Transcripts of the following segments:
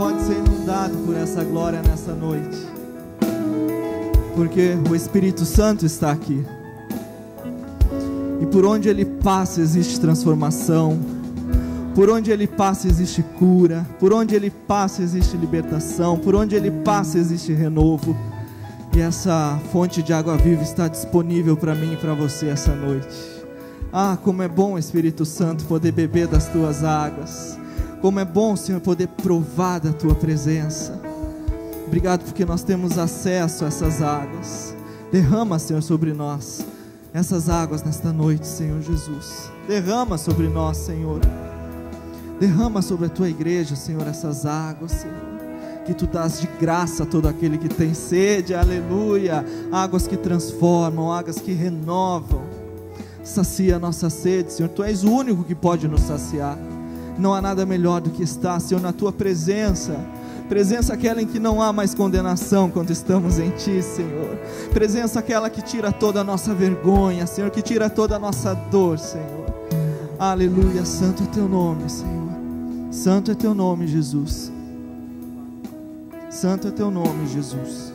pode ser inundado por essa glória nessa noite, porque o Espírito Santo está aqui, e por onde Ele passa existe transformação, por onde Ele passa existe cura, por onde Ele passa existe libertação, por onde Ele passa existe renovo. E essa fonte de água viva está disponível para mim e para você essa noite. Ah, como é bom, Espírito Santo, poder beber das Tuas águas. Como é bom, Senhor, poder provar da Tua presença. Obrigado porque nós temos acesso a essas águas. Derrama, Senhor, sobre nós essas águas nesta noite, Senhor Jesus. Derrama sobre nós, Senhor. Derrama sobre a Tua igreja, Senhor, essas águas, Senhor, que Tu dás de graça a todo aquele que tem sede. Aleluia. Águas que transformam, águas que renovam. Sacia a nossa sede, Senhor. Tu és o único que pode nos saciar. Não há nada melhor do que estar, Senhor, na Tua presença. Presença aquela em que não há mais condenação quando estamos em Ti, Senhor. Presença aquela que tira toda a nossa vergonha, Senhor, que tira toda a nossa dor, Senhor. Aleluia. Santo é Teu nome, Senhor. Santo é Teu nome, Jesus. Santo é Teu nome, Jesus.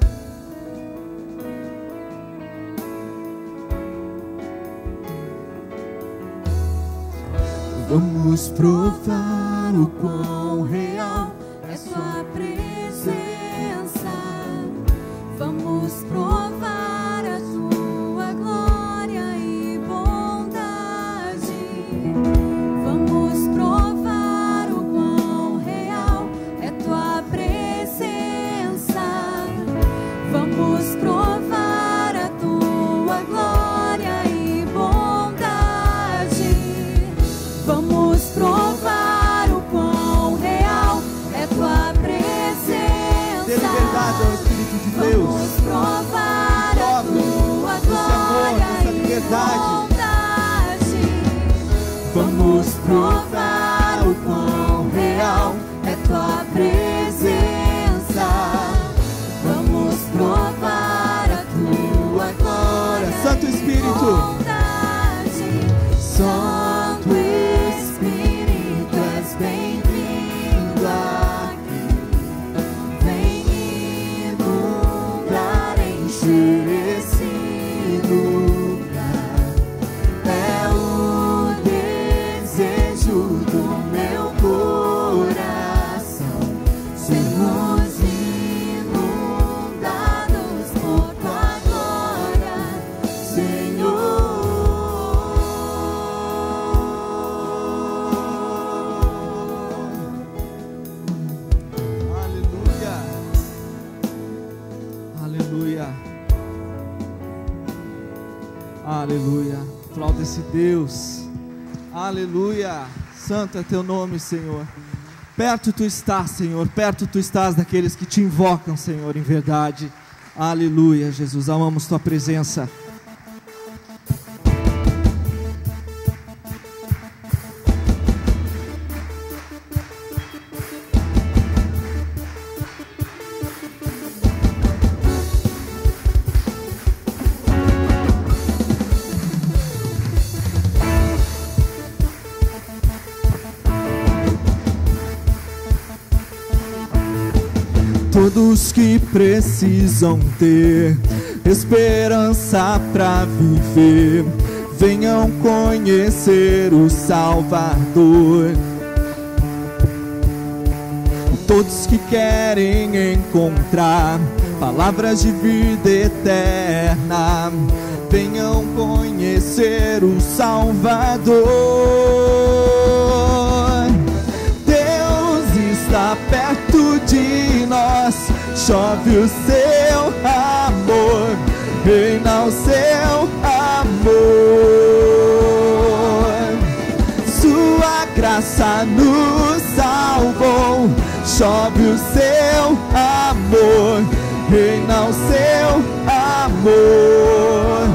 Vamos provar o quão real é Sua presença. Vamos provar a Sua glória e bondade. Vamos provar o quão real é Tua presença. Vamos provar a Tua glória e bondade. Vamos provar o quão real é Tua presença. Dê liberdade ao Espírito de Deus. Vamos provar a Tua glória e bondade. Vamos provar o quão real é Tua presença. Vamos provar a Tua glória. Santo Espírito. Santo Espírito, és bem-vindo aqui. Vem inundar, encher esse lugar. É o desejo do meu coração. Sermos inundados por Tua glória, Senhor. Aleluia. Aleluia. Aplauda esse Deus. Aleluia. Santo é Teu nome, Senhor. Perto Tu estás, Senhor. Perto Tu estás daqueles que Te invocam, Senhor, em verdade. Aleluia, Jesus. Amamos Tua presença. Todos que precisam ter esperança para viver, venham conhecer o Salvador. Todos que querem encontrar palavras de vida eterna, venham conhecer o Salvador. Deus está perto de nós, chove o Seu amor, reina o Seu amor. Sua graça nos salvou, chove o Seu amor, reina o Seu amor.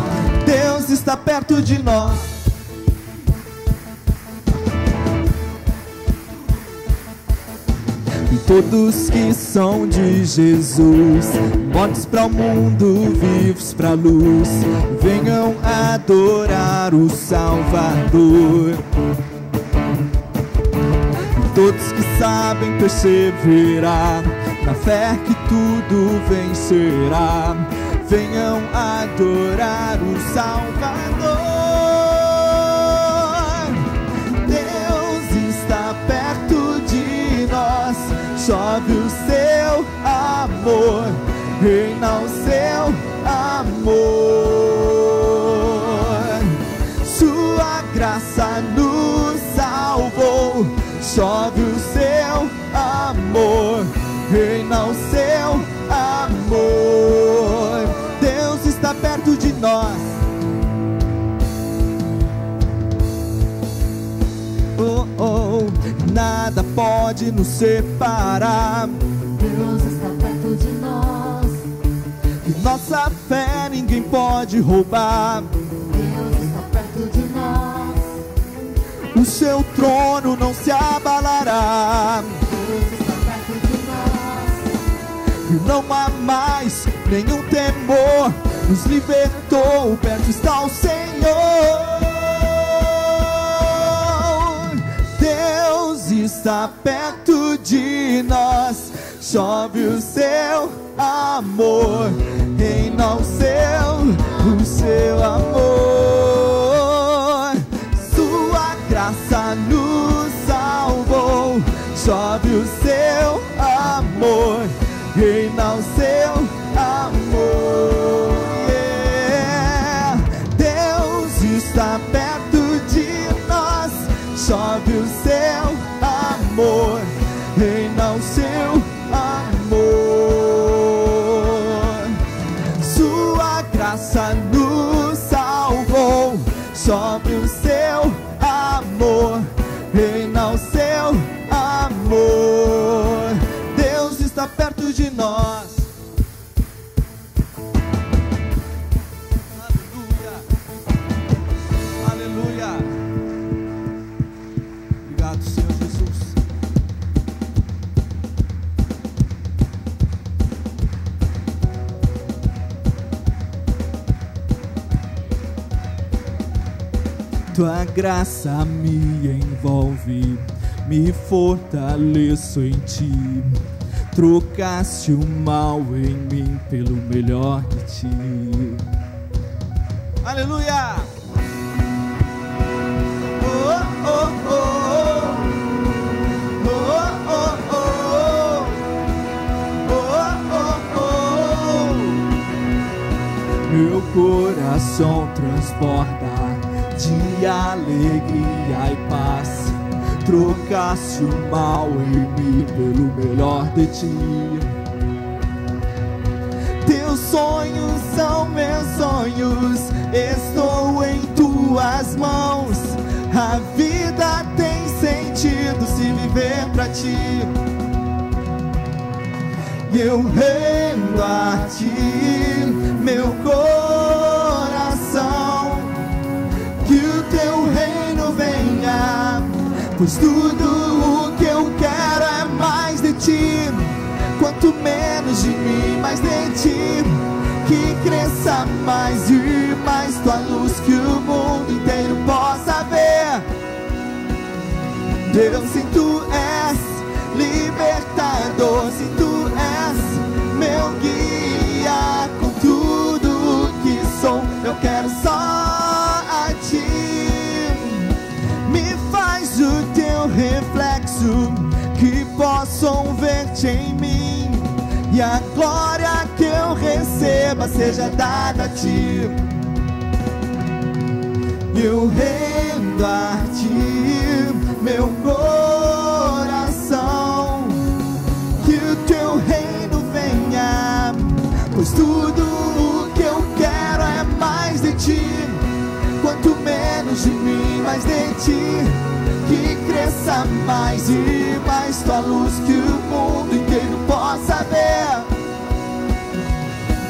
Deus está perto de nós. E todos que são de Jesus, mortos para o mundo, vivos para a luz, venham adorar o Salvador. todos que sabem perseverar, na fé que tudo vencerá, venham adorar o Salvador. Deus está perto de nós, chove o seu amor, reina o seu amor. Sua graça nos salvou, chove o seu amor, reina o seu amor. Deus está perto de nós. Oh, oh, nada pode nos separar. Deus está perto de nós. E nossa fé ninguém pode roubar. Deus está perto de nós. O seu trono não se abalará. Deus está perto de nós. E não há mais nenhum temor, nos libertou, perto está o Senhor. Deus está perto de nós, chove o seu amor, reina o seu amor. Sua graça nos salvou, chove o seu amor, reina o seu amor. Yeah. Deus está perto de nós, chove o seu amor, reina o seu amor. Sua graça nos salvou, chove o seu amor, reina o seu amor. Deus está perto de nós. Aleluia, aleluia. Obrigado, Senhor Jesus. Tua graça me envolve, me fortaleço em ti. Trocaste o mal em mim pelo melhor de ti. Aleluia! Oh, oh, oh, oh, oh, oh, oh, oh. Meu coração transborda de alegria e paz. Trocaste o mal em mim pelo melhor de ti. Teus sonhos são meus sonhos, estou em tuas mãos. A vida tem sentido se viver pra ti. Eu rendo a ti meu coração, que o teu reino venha, pois tudo o que eu quero é mais de ti. Quanto menos de mim, mais de ti. Que cresça mais e mais tua luz, que o mundo inteiro possa ver. Deus, se tu és libertador, se tu és meu guia, com tudo o que sou, eu quero só a ti. Me faz o teu reflexo, que possam ver-te em mim, e a glória que eu receba seja dada a ti. Eu rendo a ti meu coração, que o teu reino venha, pois tudo o que eu quero é mais de ti. Quanto menos de mim, mais de ti. Que cresça mais e mais tua luz, que o mundo inteiro possa ver.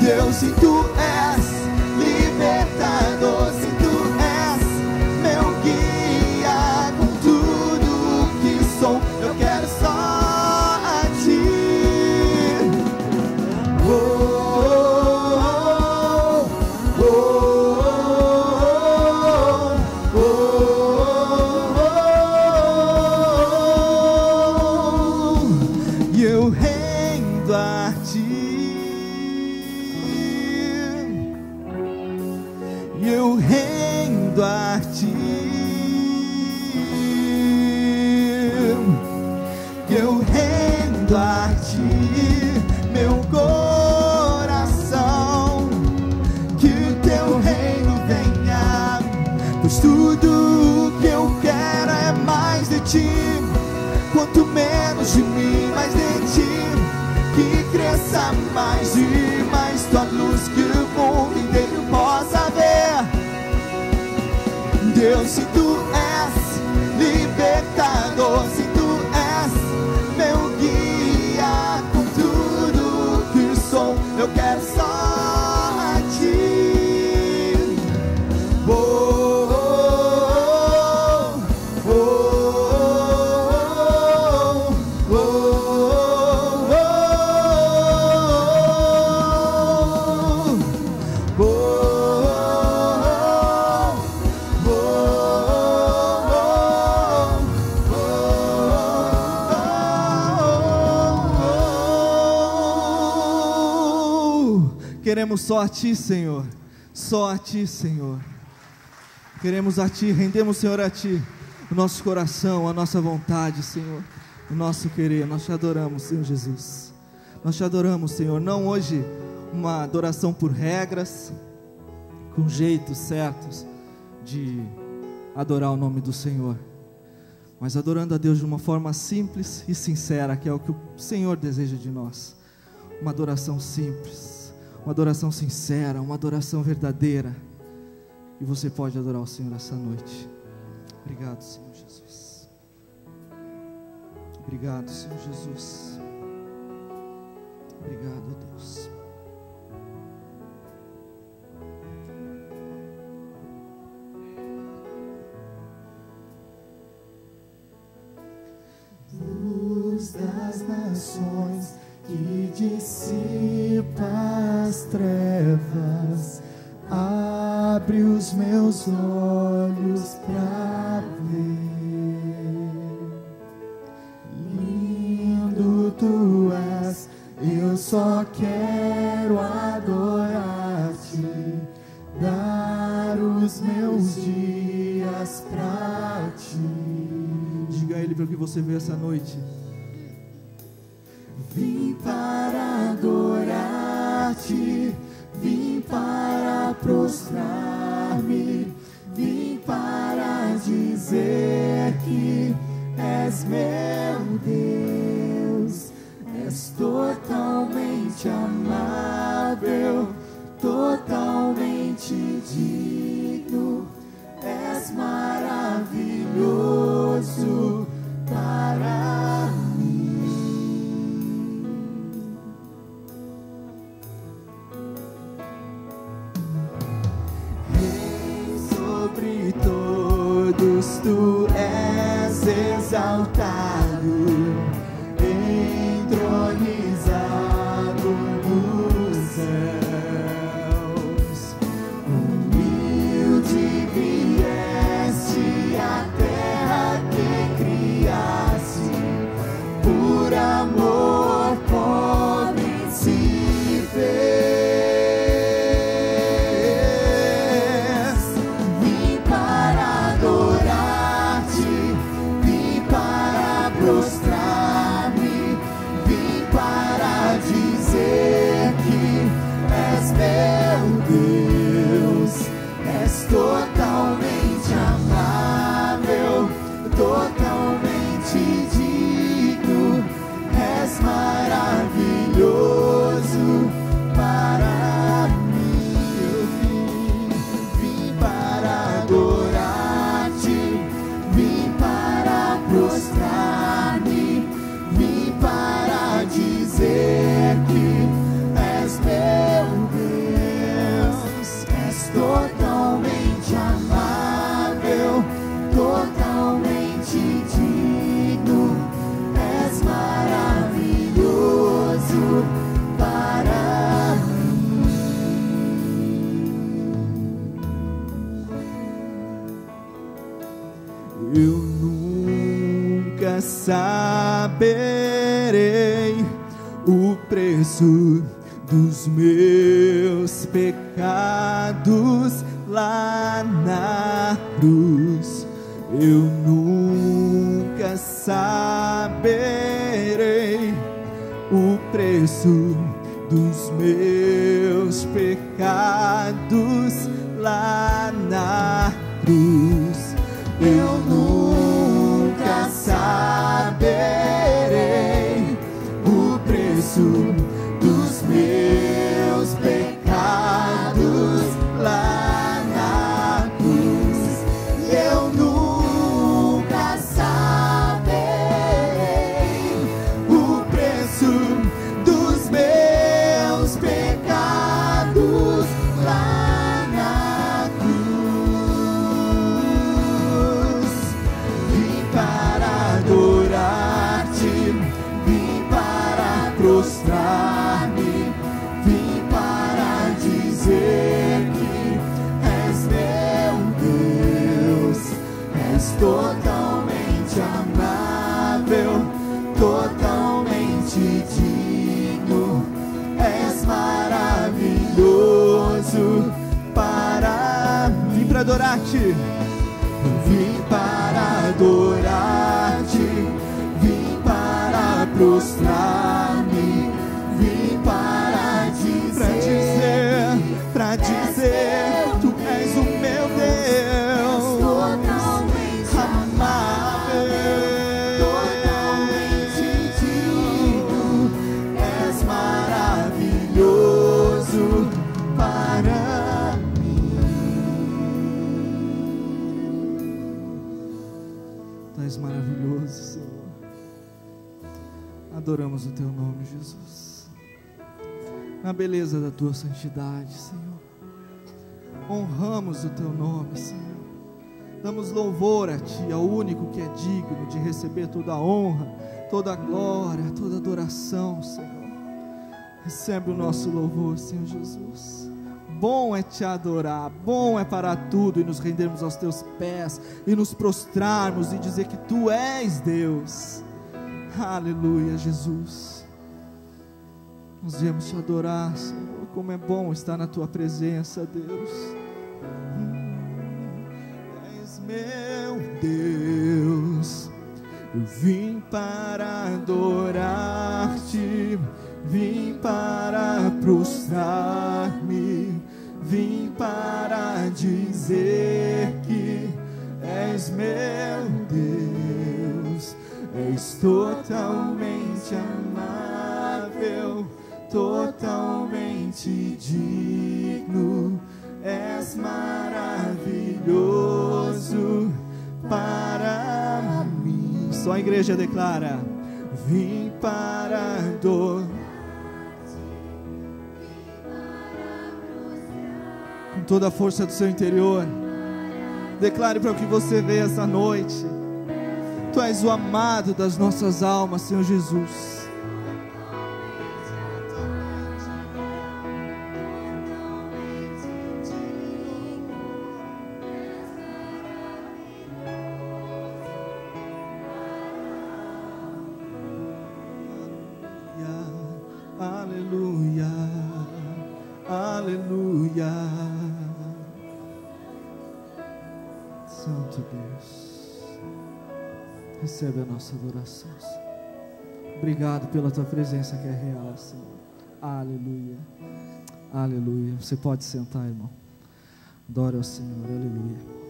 Deus, se tu és libertador, se tu és meu guia, com tudo o que sou, eu quero só a ti. Oh, oh, oh, oh, oh, oh, oh. eu rendo a ti, eu rendo a ti meu coração, que o teu reino venha, pois tudo que eu quero é mais de ti, quanto menos de mim, mais de ti, que cresça mais e mais tua luz, que o mundo inteiro possa ver. Deus, se tu és libertador, se tu és meu guia, com tudo que sou, eu quero só a ti. Oh, oh, oh, oh, oh, oh, oh. Queremos só a Ti, Senhor, só a Ti, Senhor. Queremos a Ti, rendemos, Senhor, a Ti o nosso coração, a nossa vontade, Senhor, o nosso querer. Nós Te adoramos, Senhor Jesus. Nós Te adoramos, Senhor, não hoje uma adoração por regras, com jeitos certos de adorar o nome do Senhor, mas adorando a Deus de uma forma simples e sincera, que é o que o Senhor deseja de nós. Uma adoração simples, uma adoração sincera, uma adoração verdadeira. E você pode adorar o Senhor essa noite. Obrigado, Senhor Jesus. Obrigado, Senhor Jesus. Obrigado, Deus. Luz das nações, que dissipa as trevas, abre os meus olhos pra ver. Lindo tu és, eu só quero adorar-te, dar os meus dias pra ti. Diga a Ele para o que você vê essa noite. Vim para adorar-te, vim para prostrar-me, vim para dizer que és meu Deus, és totalmente amável, totalmente digno, és maravilhoso para mim. Sobre todos tu és exaltado, entronizado nos céus. Humilde vieste à terra que criaste, por amor pobre se fez. Totalmente amável, totalmente digno, és maravilhoso para mim. Eu vim para adorar-te, vim para prostrar-me, vim para dizer que és meu Deus, és totalmente amável, totalmente digno, és maravilhoso para mim. Eu nunca saberei o preço dos meus pecados lá na cruz. Eu nunca saberei o preço dos meus pecados lá na cruz. Eu nunca saberei o preço dos meus pecados lá na cruz. Eu nunca saberei o preço dos meus pecados lá na cruz. Vim para adorar-te, vim para prostrar-me, vim para dizer que és meu Deus, és totalmente amável, totalmente digno, és maravilhoso para mim. Vim para adorar-te, vim para adorar-te, vim para prostrar-me, vim para dizer, tu és o meu Deus, Totalmente amável, totalmente digno, és maravilhoso para mim. Tu és maravilhoso, Senhor. Adoramos o teu nome, Jesus. Na beleza da tua santidade, Senhor. Honramos o teu nome, Senhor. Damos louvor a ti, ao único que é digno de receber toda a honra, toda a glória, toda a adoração, Senhor. Recebe o nosso louvor, Senhor Jesus. Bom é te adorar, bom é parar tudo e nos rendermos aos teus pés e nos prostrarmos e dizer que tu és Deus. Aleluia, Jesus. Nós viemos te adorar, Senhor. Como é bom estar na tua presença, Deus. És meu Deus. Eu vim para adorar-te, vim para prostrar-me, vim para dizer que és meu Deus. És totalmente amável, totalmente digno, és maravilhoso para mim. Só a igreja declara: vim para adorar. Com toda a força do seu interior, declare para o que você veio essa noite. Tu és o amado das nossas almas, Senhor Jesus. Aleluia, aleluia. Santo Deus, recebe a nossa adoração, Senhor. Obrigado pela tua presença que é real, Senhor. Aleluia, aleluia. Você pode sentar, irmão. Adore ao Senhor, aleluia.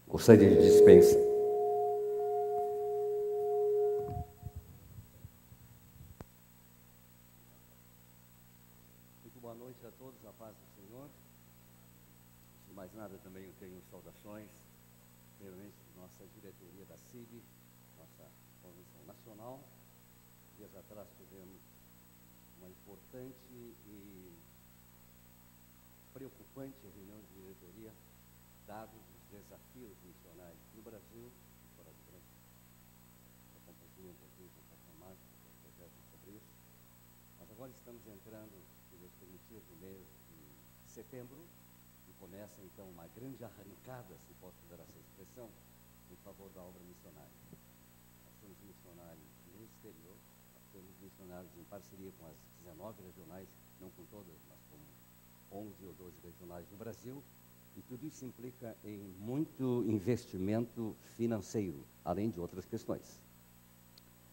Gostaria de dispensa. Muito boa noite a todos, a paz do Senhor. Antes de mais nada, também eu tenho saudações, primeiramente nossa diretoria da CIB, nossa convenção nacional. Dias atrás tivemos uma importante e preocupante reunião de diretoria, dados os desafios missionários no Brasil e fora do Brasil. Eu compartilhei um pouquinho com o pastor Marcos, o projeto sobre isso. Mas agora estamos entrando se Deus permitir, no mês de setembro, e começa então uma grande arrancada, se posso usar essa expressão, em favor da obra missionária. Nós temos missionários no exterior, nós temos missionários em parceria com as 19 regionais, não com todas, mas com 11 ou 12 regionais no Brasil, e tudo isso implica em muito investimento financeiro, além de outras questões.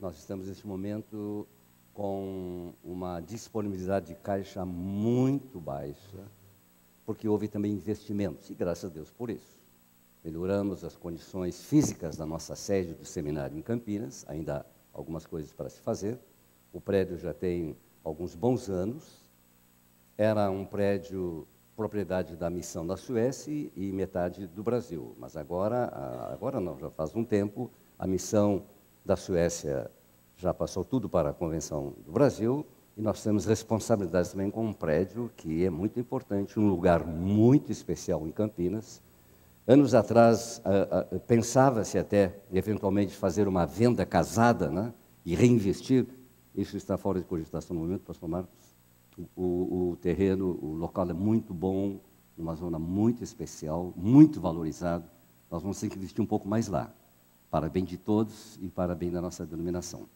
Nós estamos, neste momento, com uma disponibilidade de caixa muito baixa, porque houve também investimentos, e graças a Deus por isso. Melhoramos as condições físicas da nossa sede do seminário em Campinas, ainda há algumas coisas para se fazer. O prédio já tem alguns bons anos, era um prédio propriedade da missão da Suécia e metade do Brasil, mas agora não, já faz um tempo, a missão da Suécia já passou tudo para a Convenção do Brasil, e nós temos responsabilidades também com um prédio que é muito importante, um lugar muito especial em Campinas. Anos atrás, pensava-se até, eventualmente, fazer uma venda casada, né, e reinvestir. Isso está fora de cogitação no momento, pastor Marcos. O terreno, o local é muito bom, numa zona muito especial, muito valorizado. Nós vamos ter que investir um pouco mais lá, para bem de todos e para bem da nossa denominação.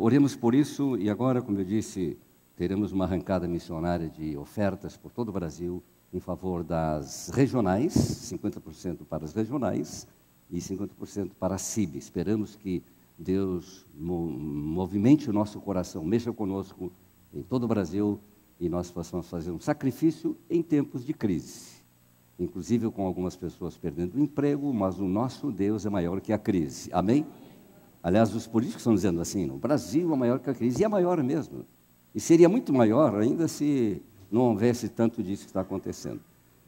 Oremos por isso, e agora, como eu disse, teremos uma arrancada missionária de ofertas por todo o Brasil em favor das regionais, 50% para as regionais e 50% para a CIB. Esperamos que Deus movimente o nosso coração, mexa conosco em todo o Brasil e nós possamos fazer um sacrifício em tempos de crise. Inclusive com algumas pessoas perdendo o emprego, mas o nosso Deus é maior que a crise. Amém? Aliás, os políticos estão dizendo assim, o Brasil é maior que a crise, e é maior mesmo. E seria muito maior ainda se não houvesse tanto disso que está acontecendo.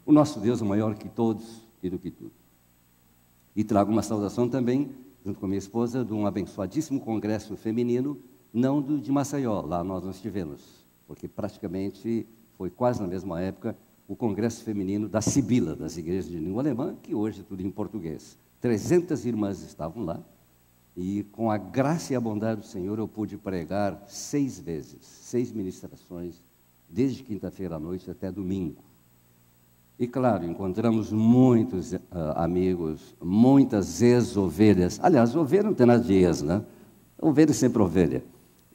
O nosso Deus é maior que todos e do que tudo. E trago uma saudação também, junto com a minha esposa, de um abençoadíssimo congresso feminino, não do de Maceió, lá nós não estivemos, porque praticamente foi quase na mesma época o congresso feminino da Sibila, das igrejas de língua alemã, que hoje é tudo em português. 300 irmãs estavam lá, e com a graça e a bondade do Senhor eu pude pregar 6 vezes, 6 ministrações, desde quinta-feira à noite até domingo. E claro, encontramos muitos amigos, muitas ex-ovelhas. Aliás, ovelha não tem nada de ex, né? Ovelha é sempre ovelha.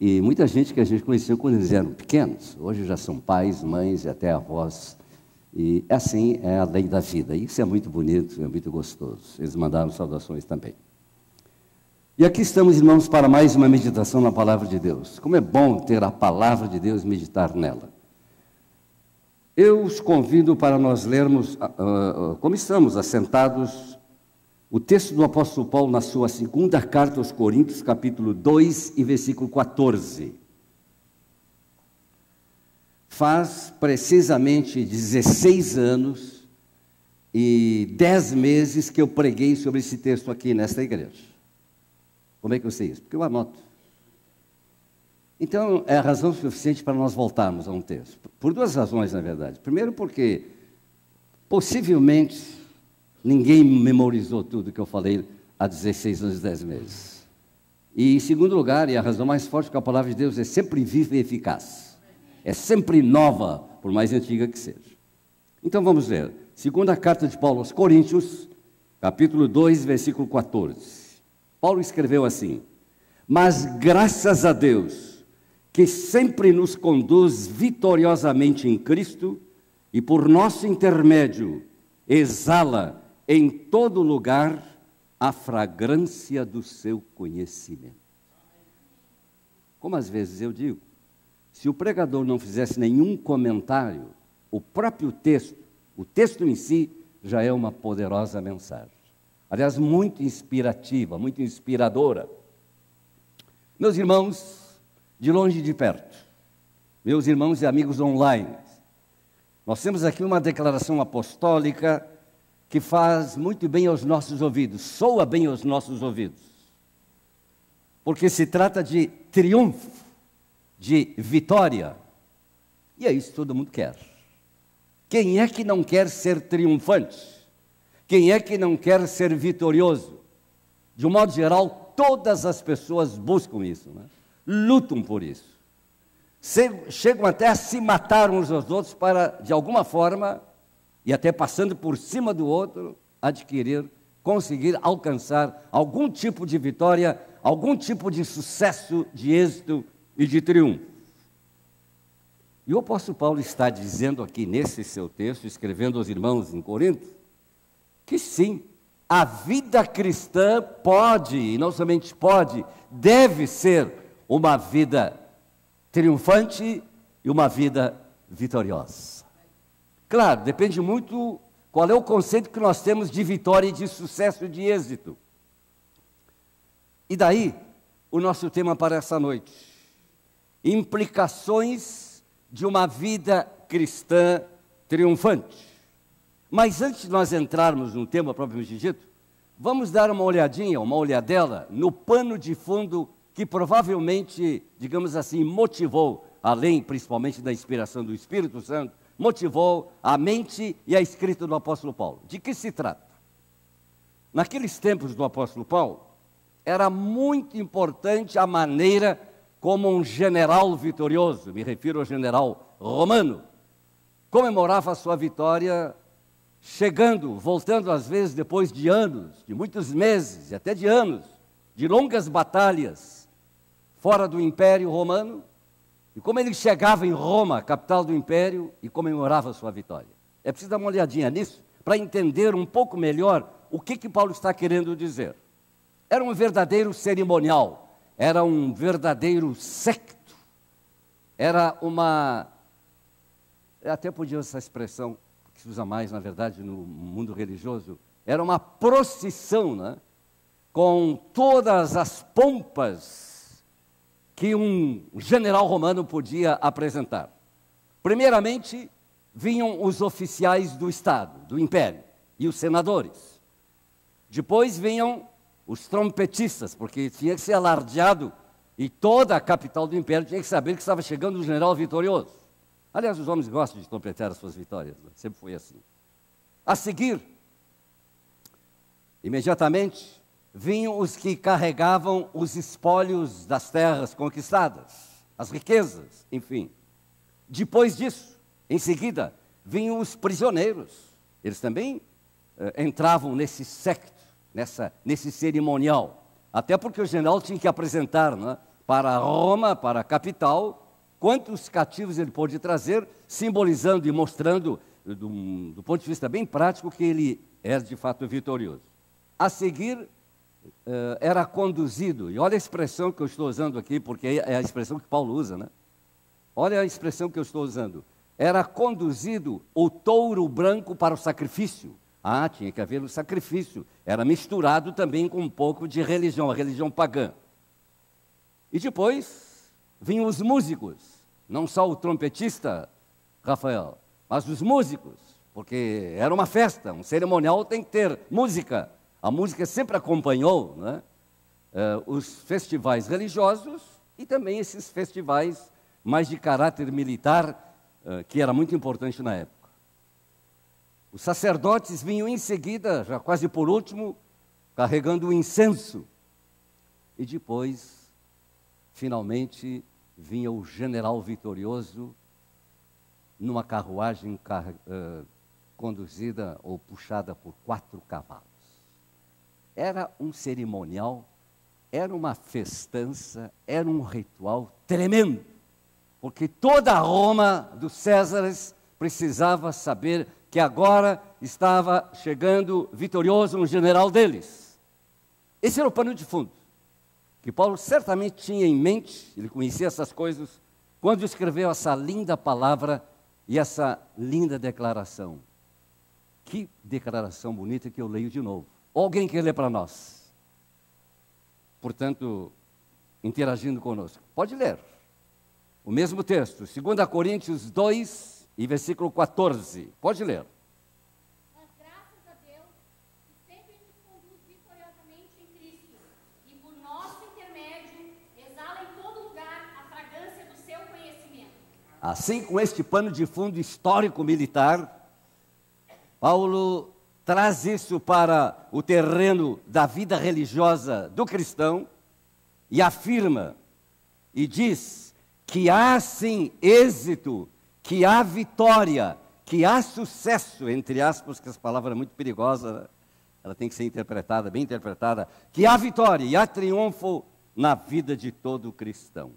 E muita gente que a gente conheceu quando eles eram pequenos, hoje já são pais, mães e até avós. E assim é a lei da vida. Isso é muito bonito, é muito gostoso. Eles mandaram saudações também. E aqui estamos, irmãos, para mais uma meditação na Palavra de Deus. Como é bom ter a Palavra de Deus e meditar nela. Eu os convido para nós lermos, como estamos assentados, o texto do apóstolo Paulo na sua segunda carta aos Coríntios, capítulo 2 e versículo 14. Faz precisamente 16 anos e 10 meses que eu preguei sobre esse texto aqui nesta igreja. Como é que eu sei isso? Porque eu anoto. Então, é a razão suficiente para nós voltarmos a um texto. Por 2 razões, na verdade. Primeiro, porque possivelmente ninguém memorizou tudo que eu falei há 16 anos e 10 meses. E em segundo lugar, e a razão mais forte, que a palavra de Deus é sempre viva e eficaz. É sempre nova, por mais antiga que seja. Então vamos ler. Segunda carta de Paulo aos Coríntios, capítulo 2, versículo 14. Paulo escreveu assim: mas graças a Deus, que sempre nos conduz vitoriosamente em Cristo e por nosso intermédio exala em todo lugar a fragrância do seu conhecimento. Como às vezes eu digo, se o pregador não fizesse nenhum comentário, o próprio texto, o texto em si, já é uma poderosa mensagem. Aliás, muito inspirativa, muito inspiradora. Meus irmãos, de longe e de perto, meus irmãos e amigos online, nós temos aqui uma declaração apostólica que faz muito bem aos nossos ouvidos, soa bem aos nossos ouvidos, porque se trata de triunfo, de vitória, e é isso que todo mundo quer. Quem é que não quer ser triunfante? Quem é que não quer ser vitorioso? De um modo geral, todas as pessoas buscam isso, né? Lutam por isso. chegam até a se matar uns aos outros para, de alguma forma, e até passando por cima do outro, conseguir alcançar algum tipo de vitória, algum tipo de sucesso, de êxito e de triunfo. E o apóstolo Paulo está dizendo aqui nesse seu texto, escrevendo aos irmãos em Corinto, que sim, a vida cristã pode, e não somente pode, deve ser uma vida triunfante e uma vida vitoriosa. Claro, depende muito qual é o conceito que nós temos de vitória e de sucesso e de êxito. E daí, o nosso tema para essa noite: implicações de uma vida cristã triunfante. Mas antes de nós entrarmos no tema propriamente dito, vamos dar uma olhadela no pano de fundo que provavelmente, digamos assim, motivou, além principalmente da inspiração do Espírito Santo, motivou a mente e a escrita do apóstolo Paulo. De que se trata? Naqueles tempos do apóstolo Paulo, era muito importante a maneira como um general vitorioso, me refiro ao general romano, comemorava a sua vitória, voltando às vezes depois de anos, de muitos meses, e até de anos, de longas batalhas fora do Império Romano, e como ele chegava em Roma, capital do Império, e comemorava a sua vitória. É preciso dar uma olhadinha nisso, para entender um pouco melhor o que Paulo está querendo dizer. Era um verdadeiro cerimonial, era um verdadeiro secto, era uma... até podia usar essa expressão, que se usa mais, na verdade, no mundo religioso, era uma procissão, né? Com todas as pompas que um general romano podia apresentar. Primeiramente, vinham os oficiais do Estado, do Império, e os senadores. Depois vinham os trompetistas, porque tinha que ser alardeado, e toda a capital do Império tinha que saber que estava chegando um general vitorioso. Aliás, os homens gostam de trompetar as suas vitórias, né? Sempre foi assim. A seguir, imediatamente, vinham os que carregavam os espólios das terras conquistadas, as riquezas, enfim. Depois disso, em seguida, vinham os prisioneiros. Eles também entravam nesse secto, nesse cerimonial. Até porque o general tinha que apresentar, né, para Roma, para a capital, quantos cativos ele pôde trazer, simbolizando e mostrando, do ponto de vista bem prático, que ele era de fato vitorioso. A seguir, era conduzido, e olha a expressão que eu estou usando aqui, porque é a expressão que Paulo usa, né? Olha a expressão que eu estou usando. Era conduzido o touro branco para o sacrifício. Ah, tinha que haver um sacrifício. Era misturado também com um pouco de religião, a religião pagã. E depois vinham os músicos, não só o trompetista, Rafael, mas os músicos, porque era uma festa, um cerimonial tem que ter música. A música sempre acompanhou, né, os festivais religiosos e também esses festivais mais de caráter militar, que era muito importante na época. Os sacerdotes vinham em seguida, já quase por último, carregando o incenso. E depois, finalmente, vinha o general vitorioso numa carruagem conduzida ou puxada por 4 cavalos. Era um cerimonial, era uma festança, era um ritual tremendo, porque toda a Roma dos Césares precisava saber que agora estava chegando vitorioso um general deles. Esse era o pano de fundo, que Paulo certamente tinha em mente, ele conhecia essas coisas, quando escreveu essa linda palavra e essa linda declaração. Que declaração bonita que eu leio de novo. Alguém quer ler para nós? Portanto, interagindo conosco. Pode ler. O mesmo texto, 2 Coríntios 2 e versículo 14. Pode ler. Mas graças a Deus, que sempre nos conduz vitoriosamente em Cristo, e por nosso intermédio, exala em todo lugar a fragrância do seu conhecimento. Assim, com este pano de fundo histórico-militar, Paulo traz isso para o terreno da vida religiosa do cristão e afirma e diz que há sim êxito, que há vitória, que há sucesso, entre aspas, que essa palavra é muito perigosa, né? Ela tem que ser interpretada, bem interpretada, que há vitória e há triunfo na vida de todo cristão.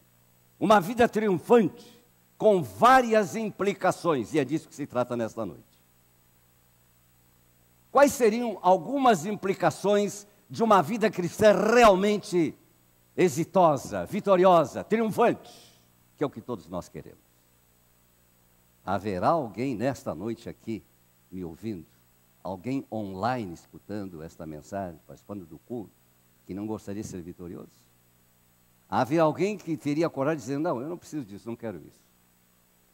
Uma vida triunfante, com várias implicações, e é disso que se trata nesta noite. Quais seriam algumas implicações de uma vida cristã realmente exitosa, vitoriosa, triunfante, que é o que todos nós queremos? Haverá alguém nesta noite aqui me ouvindo, alguém online escutando esta mensagem, participando do culto, que não gostaria de ser vitorioso? Haverá alguém que teria coragem de dizer, não, eu não preciso disso, não quero isso.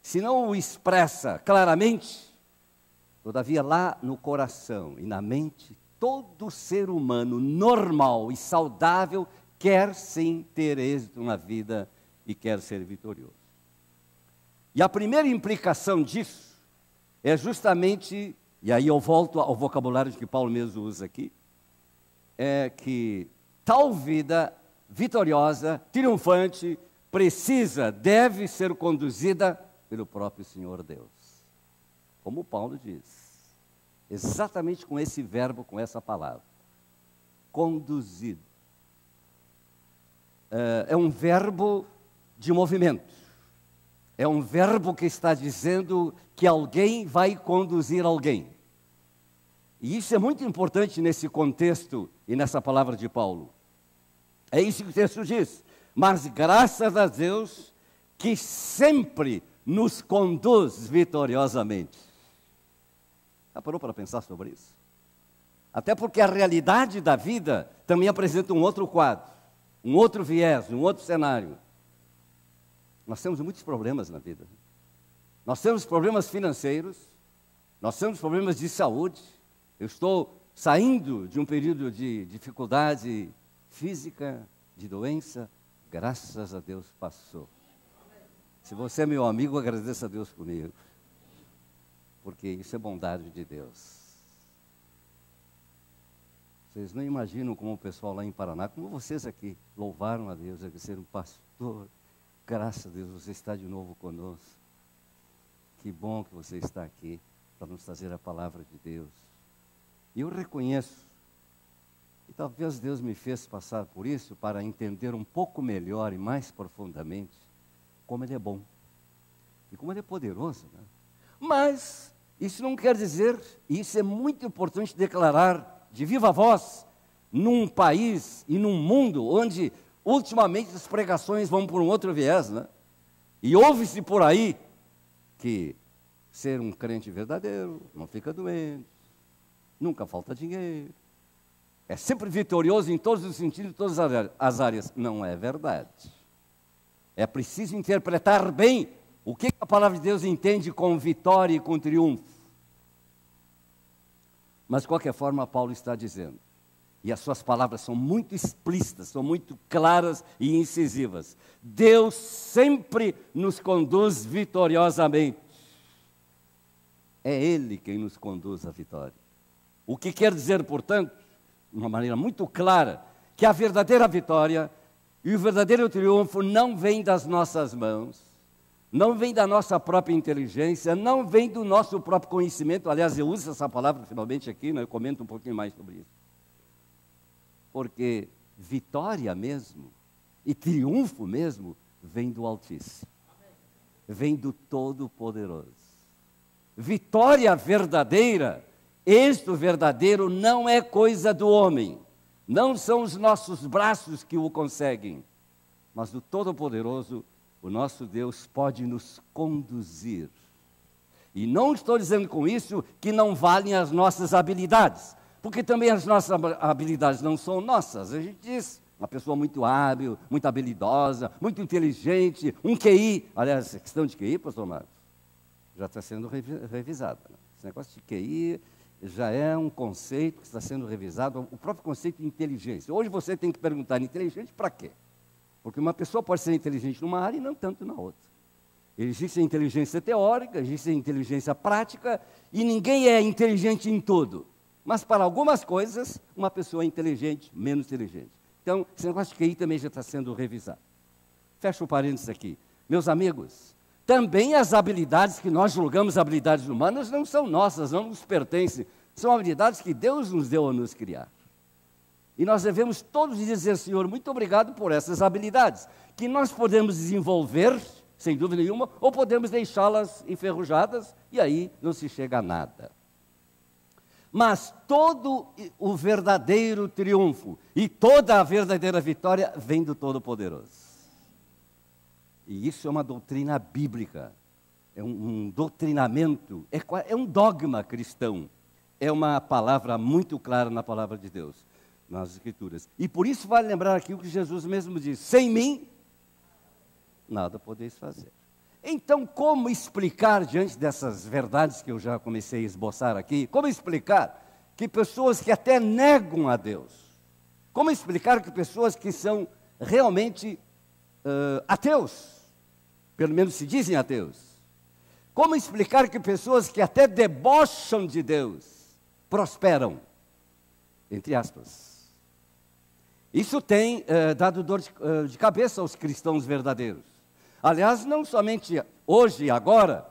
Se não o expressa claramente, todavia lá no coração e na mente, todo ser humano normal e saudável quer sim ter êxito na vida e quer ser vitorioso. E a primeira implicação disso é justamente, e aí eu volto ao vocabulário que Paulo mesmo usa aqui, é que tal vida vitoriosa, triunfante, deve ser conduzida pelo próprio Senhor Deus. Como Paulo diz, exatamente com esse verbo, com essa palavra, conduzido. É um verbo de movimento. É um verbo que está dizendo que alguém vai conduzir alguém. E isso é muito importante nesse contexto e nessa palavra de Paulo. É isso que o texto diz. Mas graças a Deus que sempre nos conduz vitoriosamente. Já parou para pensar sobre isso? Até porque a realidade da vida também apresenta um outro quadro, um outro viés, um outro cenário. Nós temos muitos problemas na vida. Nós temos problemas financeiros, nós temos problemas de saúde. Eu estou saindo de um período de dificuldade física, de doença, graças a Deus passou. Se você é meu amigo, agradeça a Deus comigo, porque isso é bondade de Deus. Vocês não imaginam como o pessoal lá em Paraná, como vocês aqui, louvaram a Deus, agradeceram, pastor, graças a Deus, você está de novo conosco. Que bom que você está aqui para nos trazer a palavra de Deus. E eu reconheço, e talvez Deus me fez passar por isso para entender um pouco melhor e mais profundamente como Ele é bom e como Ele é poderoso, né? Mas isso não quer dizer, e isso é muito importante declarar de viva voz, num país e num mundo onde ultimamente as pregações vão por um outro viés, né? E ouve-se por aí que ser um crente verdadeiro não fica doente, nunca falta dinheiro, é sempre vitorioso em todos os sentidos, em todas as áreas. Não é verdade. É preciso interpretar bem o que a palavra de Deus entende com vitória e com triunfo. Mas, de qualquer forma, Paulo está dizendo, e as suas palavras são muito explícitas, são muito claras e incisivas. Deus sempre nos conduz vitoriosamente. É Ele quem nos conduz à vitória. O que quer dizer, portanto, de uma maneira muito clara, que a verdadeira vitória e o verdadeiro triunfo não vem das nossas mãos, não vem da nossa própria inteligência, não vem do nosso próprio conhecimento. Aliás, eu uso essa palavra finalmente aqui, né? Eu comento um pouquinho mais sobre isso. Porque vitória mesmo e triunfo mesmo vem do Altíssimo, vem do Todo-Poderoso. Vitória verdadeira, êxito verdadeiro não é coisa do homem, não são os nossos braços que o conseguem, mas do Todo-Poderoso, o nosso Deus pode nos conduzir. E não estou dizendo com isso que não valem as nossas habilidades, porque também as nossas habilidades não são nossas. A gente diz, uma pessoa muito hábil, muito habilidosa, muito inteligente, um QI. Aliás, a questão de QI, pastor Marcos, já está sendo revisada. Né? Esse negócio de QI já é um conceito que está sendo revisado, o próprio conceito de inteligência. Hoje você tem que perguntar, inteligente para quê? Porque uma pessoa pode ser inteligente numa área e não tanto na outra. Existe a inteligência teórica, existe a inteligência prática, e ninguém é inteligente em tudo. Mas para algumas coisas, uma pessoa é inteligente, menos inteligente. Então, esse negócio de QI também já está sendo revisado. Fecha o parênteses aqui. meus amigos, também as habilidades que nós julgamos habilidades humanas não são nossas, não nos pertencem. São habilidades que Deus nos deu a nos criar. E nós devemos todos dizer, Senhor, muito obrigado por essas habilidades, que nós podemos desenvolver, sem dúvida nenhuma, ou podemos deixá-las enferrujadas, e aí não se chega a nada. Mas todo o verdadeiro triunfo e toda a verdadeira vitória vem do Todo-Poderoso. E isso é uma doutrina bíblica, é um doutrinamento, é um dogma cristão. É uma palavra muito clara na palavra de Deus, nas Escrituras. E por isso vale lembrar aqui o que Jesus mesmo disse: sem mim, nada podeis fazer. Então, como explicar, diante dessas verdades que eu já comecei a esboçar aqui, como explicar que pessoas que até negam a Deus, como explicar que pessoas que são realmente ateus, pelo menos se dizem ateus, como explicar que pessoas que até debocham de Deus, prosperam, entre aspas. Isso tem dado dor de cabeça aos cristãos verdadeiros. Aliás, não somente hoje e agora,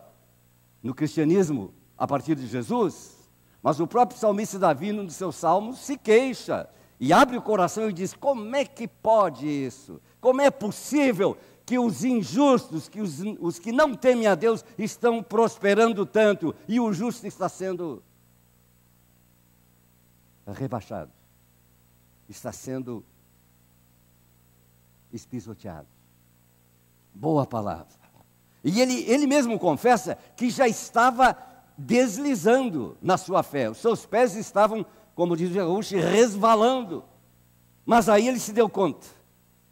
no cristianismo, a partir de Jesus, mas o próprio salmista Davi, num dos seus salmos, se queixa e abre o coração e diz: como é que pode isso? Como é possível que os injustos, que os que não temem a Deus estão prosperando tanto e o justo está sendo rebaixado, está sendo espisoteado? Boa palavra. E ele mesmo confessa que já estava deslizando na sua fé. Os seus pés estavam, como diz o gaúcho, resvalando. Mas aí ele se deu conta,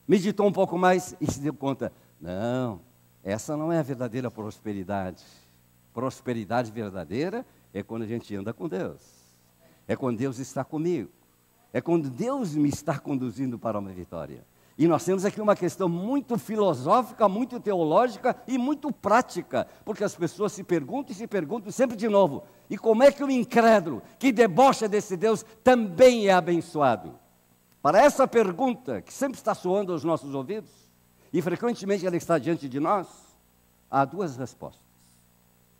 meditou um pouco mais e se deu conta: não, essa não é a verdadeira prosperidade. Prosperidade verdadeira é quando a gente anda com Deus. É quando Deus está comigo. É quando Deus me está conduzindo para uma vitória. E nós temos aqui uma questão muito filosófica, muito teológica e muito prática, porque as pessoas se perguntam sempre de novo: e como é que o incrédulo, que debocha desse Deus, também é abençoado? Para essa pergunta, que sempre está soando aos nossos ouvidos, e frequentemente ela está diante de nós, há duas respostas.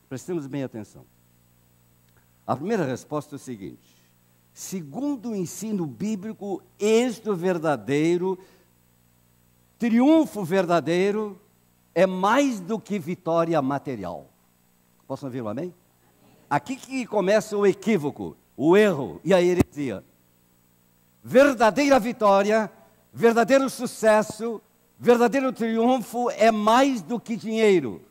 Prestemos bem atenção. A primeira resposta é o seguinte: segundo o ensino bíblico, êxito verdadeiro, triunfo verdadeiro é mais do que vitória material. Posso ouvir um amém? Aqui que começa o equívoco, o erro e a heresia. Verdadeira vitória, verdadeiro sucesso, verdadeiro triunfo é mais do que dinheiro.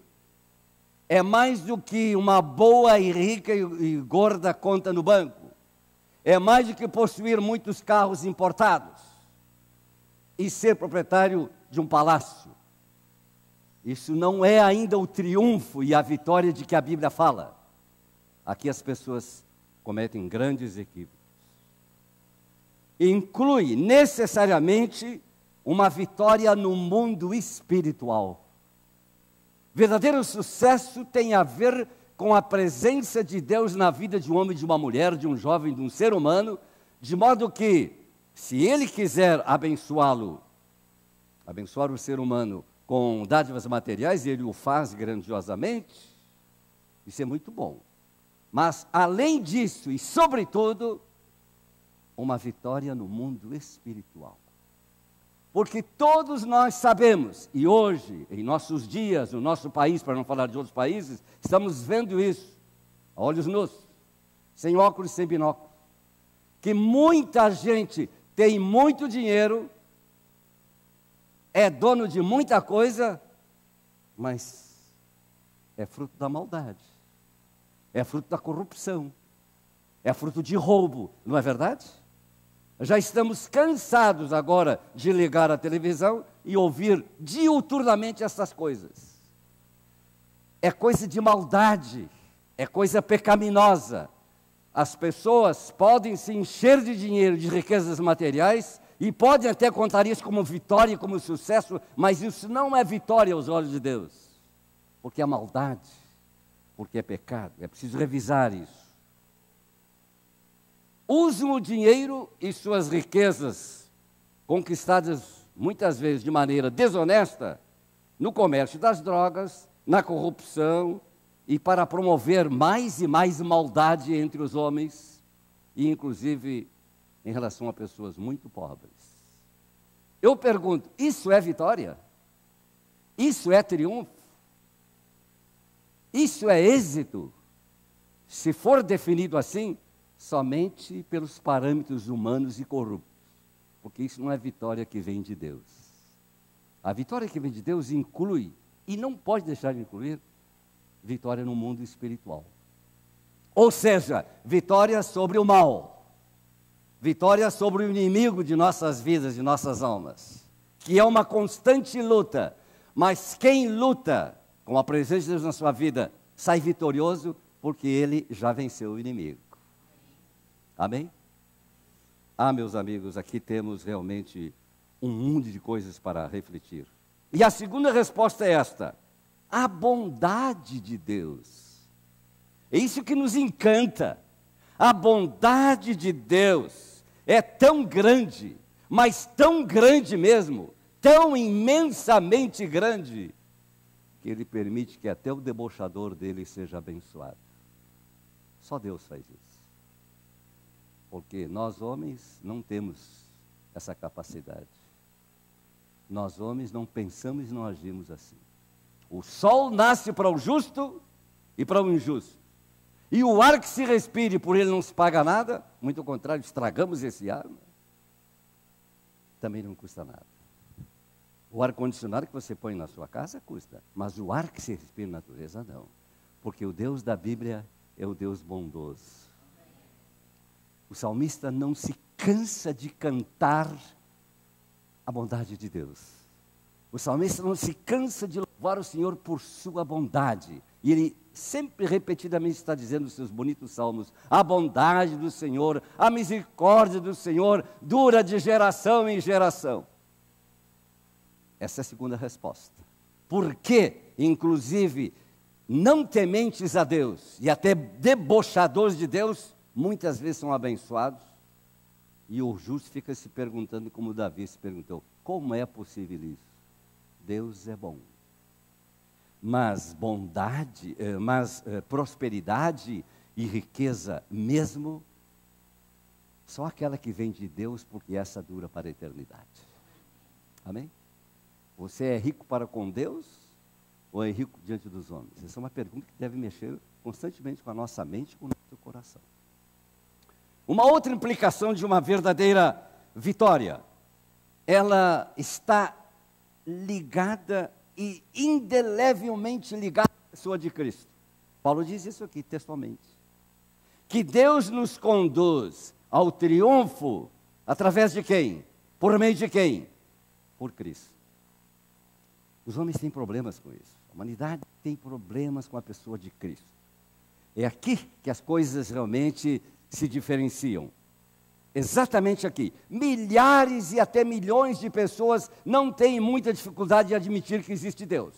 É mais do que uma boa e rica e gorda conta no banco. É mais do que possuir muitos carros importados e ser proprietário de um palácio. Isso não é ainda o triunfo e a vitória de que a Bíblia fala. Aqui as pessoas cometem grandes equívocos. Inclui necessariamente uma vitória no mundo espiritual. Verdadeiro sucesso tem a ver com a presença de Deus na vida de um homem, de uma mulher, de um jovem, de um ser humano, de modo que, se Ele quiser abençoá-lo, abençoar o ser humano com dádivas materiais, Ele o faz grandiosamente. Isso é muito bom. Mas, além disso e sobretudo, uma vitória no mundo espiritual. Porque todos nós sabemos, e hoje, em nossos dias, no nosso país, para não falar de outros países, estamos vendo isso, a olhos nus, sem óculos, sem binóculos, que muita gente tem muito dinheiro, é dono de muita coisa, mas é fruto da maldade, é fruto da corrupção, é fruto de roubo, não é verdade? Já estamos cansados agora de ligar a televisão e ouvir diuturnamente essas coisas. É coisa de maldade, é coisa pecaminosa. As pessoas podem se encher de dinheiro, de riquezas materiais, e podem até contar isso como vitória, como sucesso, mas isso não é vitória aos olhos de Deus, porque é maldade, porque é pecado. É preciso revisar isso. Usam o dinheiro e suas riquezas, conquistadas muitas vezes de maneira desonesta, no comércio das drogas, na corrupção e para promover mais e mais maldade entre os homens, e inclusive em relação a pessoas muito pobres. Eu pergunto, isso é vitória? Isso é triunfo? Isso é êxito? Se for definido assim, somente pelos parâmetros humanos e corruptos, porque isso não é vitória que vem de Deus. A vitória que vem de Deus inclui, e não pode deixar de incluir, vitória no mundo espiritual. Ou seja, vitória sobre o mal, vitória sobre o inimigo de nossas vidas, de nossas almas, que é uma constante luta, mas quem luta com a presença de Deus na sua vida sai vitorioso, porque ele já venceu o inimigo. Amém? Ah, meus amigos, aqui temos realmente um mundo de coisas para refletir. E a segunda resposta é esta: a bondade de Deus. É isso que nos encanta. A bondade de Deus é tão grande, mas tão grande mesmo, tão imensamente grande, que Ele permite que até o debochador dele seja abençoado. Só Deus faz isso. Porque nós homens não temos essa capacidade. Nós homens não pensamos e não agimos assim. O sol nasce para o justo e para o injusto. E o ar que se respire, por ele não se paga nada, muito ao contrário, estragamos esse ar, também não custa nada. O ar-condicionado que você põe na sua casa custa, mas o ar que se respira na natureza não. Porque o Deus da Bíblia é o Deus bondoso. O salmista não se cansa de cantar a bondade de Deus. O salmista não se cansa de louvar o Senhor por sua bondade. E ele sempre repetidamente está dizendo nos seus bonitos salmos: a bondade do Senhor, a misericórdia do Senhor dura de geração em geração. Essa é a segunda resposta. Porque, inclusive, não tementes a Deus e até debochadores de Deus, muitas vezes são abençoados, e o justo fica se perguntando, como Davi se perguntou: como é possível isso? Deus é bom. Mas prosperidade e riqueza mesmo, só aquela que vem de Deus, porque essa dura para a eternidade. Amém? Você é rico para com Deus ou é rico diante dos homens? Essa é uma pergunta que deve mexer constantemente com a nossa mente e com o nosso coração. Uma outra implicação de uma verdadeira vitória, ela está ligada e indelevelmente ligada à pessoa de Cristo. Paulo diz isso aqui textualmente. Que Deus nos conduz ao triunfo através de quem? Por meio de quem? Por Cristo. Os homens têm problemas com isso. A humanidade tem problemas com a pessoa de Cristo. É aqui que as coisas realmente se diferenciam. Exatamente aqui. Milhares e até milhões de pessoas não têm muita dificuldade de admitir que existe Deus.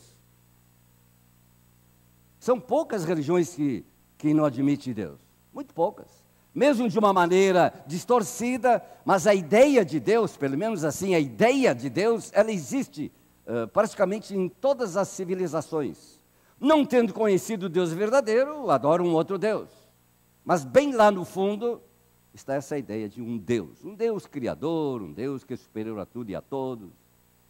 São poucas religiões que não admitem Deus. Muito poucas. Mesmo de uma maneira distorcida, mas a ideia de Deus, pelo menos assim, a ideia de Deus, ela existe praticamente em todas as civilizações. Não tendo conhecido o Deus verdadeiro, adoram um outro Deus. Mas bem lá no fundo está essa ideia de um Deus criador, um Deus que é superior a tudo e a todos.